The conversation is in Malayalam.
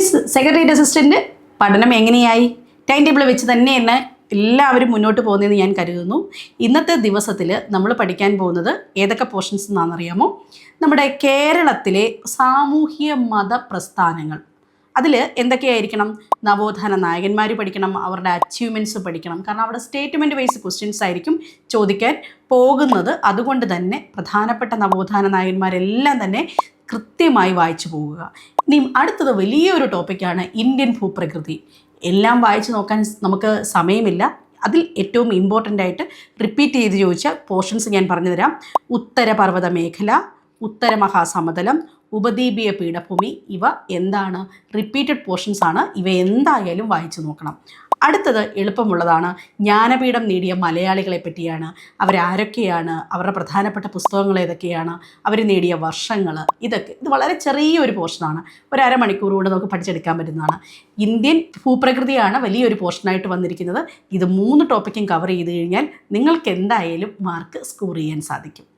മീൻസ് സെക്രട്ടേറിയറ്റ് അസിസ്റ്റൻ്റ് പഠനം എങ്ങനെയായി? ടൈം ടേബിൾ വെച്ച് തന്നെ എല്ലാവരും മുന്നോട്ട് പോകുന്നതെന്ന് ഞാൻ കരുതുന്നു. ഇന്നത്തെ ദിവസത്തിൽ നമ്മൾ പഠിക്കാൻ പോകുന്നത് ഏതൊക്കെ പോർഷൻസ് എന്നാണെന്നറിയാമോ? നമ്മുടെ കേരളത്തിലെ സാമൂഹ്യ മത പ്രസ്ഥാനങ്ങൾ. അതിൽ എന്തൊക്കെയായിരിക്കണം? നവോത്ഥാന നായകന്മാർ പഠിക്കണം, അവരുടെ അച്ചീവ്മെൻറ്റ്സ് പഠിക്കണം. കാരണം അവിടെ സ്റ്റേറ്റ്മെൻറ്റ് വൈസ് ക്വസ്റ്റ്യൻസ് ആയിരിക്കും ചോദിക്കാൻ പോകുന്നത്. അതുകൊണ്ട് തന്നെ പ്രധാനപ്പെട്ട നവോത്ഥാന നായകന്മാരെല്ലാം തന്നെ കൃത്യമായി വായിച്ചു പോവുക. ഇനി അടുത്തത് വലിയൊരു ടോപ്പിക്കാണ് ഇന്ത്യൻ ഭൂപ്രകൃതി. എല്ലാം വായിച്ചു നോക്കാൻ നമുക്ക് സമയമില്ല. അതിൽ ഏറ്റവും ഇമ്പോർട്ടൻ്റ് ആയിട്ട് റിപ്പീറ്റ് ചെയ്ത് ചോദിച്ച പോർഷൻസ് ഞാൻ പറഞ്ഞു തരാം. ഉത്തരപർവ്വത മേഖല, ഉത്തര മഹാസമതലം, ഉപദ്വീപീയ പീഠഭൂമി. ഇവ എന്താണ്? റിപ്പീറ്റഡ് പോർഷൻസ് ആണ്. ഇവ എന്തായാലും വായിച്ചു നോക്കണം. അടുത്തത് എളുപ്പമുള്ളതാണ്. ജ്ഞാനപീഠം നേടിയ മലയാളികളെ പറ്റിയാണ്. അവരാരൊക്കെയാണ്, അവരുടെ പ്രധാനപ്പെട്ട പുസ്തകങ്ങൾ ഏതൊക്കെയാണ്, അവർ നേടിയ വർഷങ്ങൾ, ഇത് വളരെ ചെറിയൊരു പോർഷനാണ്. ഒരു അരമണിക്കൂർ കൊണ്ട് നമുക്ക് പഠിച്ചെടുക്കാൻ പറ്റുന്നതാണ്. ഇന്ത്യൻ ഭൂപ്രകൃതിയാണ് വലിയൊരു പോർഷനായിട്ട് വന്നിരിക്കുന്നത്. ഇത് 3 ടോപ്പിക്കും കവർ ചെയ്ത് കഴിഞ്ഞാൽ നിങ്ങൾക്ക് എന്തായാലും മാർക്ക് സ്കോർ ചെയ്യാൻ സാധിക്കും.